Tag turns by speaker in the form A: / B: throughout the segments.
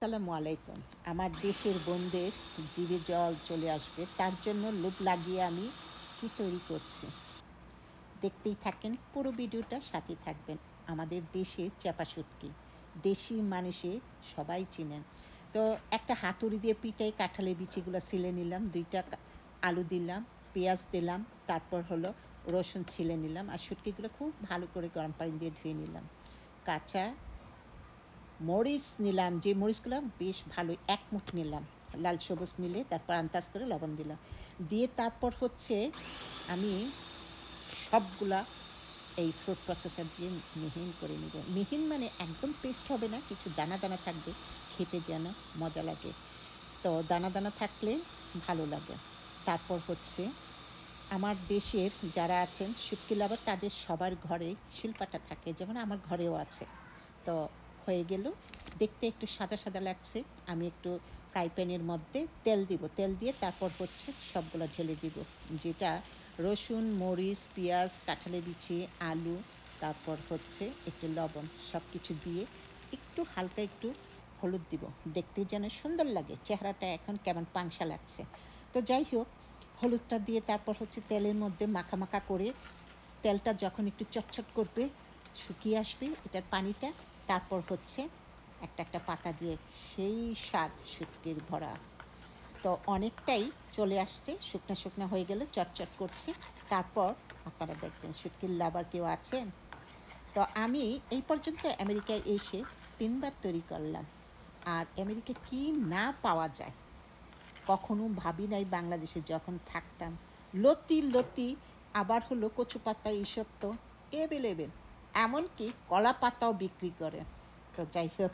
A: আসসালামু আলাইকুম। আমার দেশের বোনদের জিভে জল চলে আসবে, তার জন্য লোভ লাগিয়ে আমি কি তৈরি করছি। দেখতেই থাকেন, পুরো ভিডিওটা সাথে থাকবেন। আমাদের দেশের চাপা শুটকি, দেশি মানুষে সবাই চিনেন। তো একটা হাতুড়ি দিয়ে পিটাই কাঁঠালের বিচিগুলো ছিলে নিলাম, 2টা আলু দিলাম, পেঁয়াজ দিলাম, তারপর হলো রসুন ছিলে নিলাম, আর শুটকিগুলো খুব ভালো করে গরম পানি দিয়ে ধুয়ে নিলাম। কাঁচা মরিচ নিলাম, যে মরিচগুলো বেশ ভালো, 1 মুঠ নিলাম, লাল সবুজ মিলে, তারপর আন্দাজ করে লবণ দিলাম, দিয়ে তারপর হচ্ছে আমি সবগুলা এই ফুড প্রসেসর দিয়ে মিহিন করে নেব। মিহিন মানে একদম পেস্ট হবে না, কিছু দানা দানা থাকবে, খেতে যেন মজা লাগে। তো দানা দানা থাকলে ভালো লাগে। তারপর হচ্ছে আমার দেশের যারা আছেন শুটকি লাভার, তাদের সবার ঘরে শিলপাটা থাকে, যেমন আমার ঘরেও আছে। তো হয়ে গেল, দেখতে একটু সাদা সাদা লাগছে। আমি একটু ফ্রাই প্যানের মধ্যে তেল দিব, তেল দিয়ে তারপর হচ্ছে সবগুলো ঢেলে দিব, যেটা রসুন, মরিচ, পেঁয়াজ, কাঁঠালের বিচি, আলু, তারপর হচ্ছে একটু লবণ, সব কিছু দিয়ে একটু হালকা একটু হলুদ দিব, দেখতে যেন সুন্দর লাগে। চেহারাটা এখন কেমন পাংশা লাগছে। তো যাই হোক, হলুদটা দিয়ে তারপর হচ্ছে তেলের মধ্যে মাখা মাখা করে, তেলটা যখন একটু চটচট করবে, শুকিয়ে আসবে এটার পানিটা, তারপর হচ্ছে একটা একটা পাতা দিয়ে সেই স্বাদ শুটকির ভরা। তো অনেকটাই চলে আসছে, শুকনো শুকনো হয়ে গেলে চটচট করছে। তারপর আপনারা দেখবেন শুটকির লাভার কেউ আছেন। তো আমি এই পর্যন্ত আমেরিকায় এসে 3বার তৈরি করলাম, আর আমেরিকায় কি না পাওয়া যায় কখনো ভাবি নাই। বাংলাদেশে যখন থাকতাম, লতি লতি, আবার হলো কচু পাতা, এইসব তো এভেলেবেল, এমনকি কলা পাতাও বিক্রি করে। তো যাই হোক,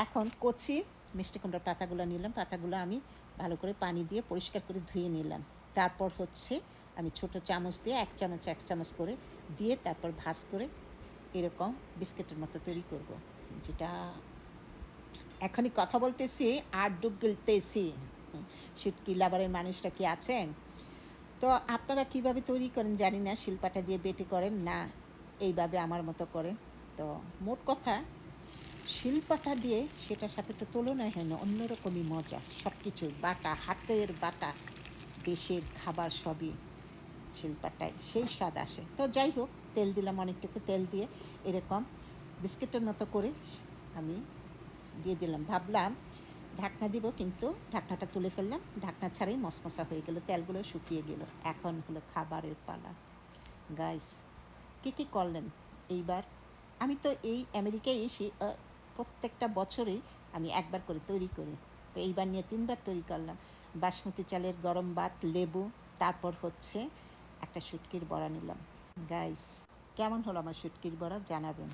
A: এখন কচি মিষ্টি কুমড়ার পাতাগুলো নিলাম, পাতাগুলো আমি ভালো করে পানি দিয়ে পরিষ্কার করে ধুয়ে নিলাম। তারপর হচ্ছে আমি ছোট চামচ দিয়ে এক চামচ করে দিয়ে তারপর ভাজ করে এরকম বিস্কিটের মতো তৈরি করব, যেটা এখনই কথা বলতেছি আর ডুব গিলতেছি। শুটকি লাভারের মানুষরা কি আছেন? তো আপনারা কিভাবে তৈরি করেন জানি না, শিলপাটা দিয়ে বেটে করেন না এইভাবে আমার মতো করে। তো মোট কথা, শিলপাটা দিয়ে সেটার সাথে তো তুলনাই হয় না, অন্যরকমই মজা। সব কিছুই বাটা, হাতের বাটা, দেশের খাবার সবই শিলপাটায় সেই স্বাদ আসে। তো যাই হোক, তেল দিলাম অনেকটুকু, তেল দিয়ে এরকম বিস্কিটের মতো করে আমি দিয়ে দিলাম। ভাবলাম ঢাকনা দিব, কিন্তু ঢাকনাটা তুলে ফেললাম, ঢাকনা ছাড়াই মশমশা হয়ে গেল, তেলগুলো শুকিয়ে গেল। এখন হলো খাবারের পালা। গাইস, কী কী করলেন এইবার? আমি তো এই আমেরিকায় এসে প্রত্যেকটা বছরেই আমি একবার করে তৈরি করি। তো এইবার নিয়ে 3বার তৈরি করলাম। বাসমতি চালের গরম ভাত, লেবু, তারপর হচ্ছে একটা শুটকির বড়া নিলাম। গাইস, কেমন হলো আমার শুটকির বড়া জানাবেন।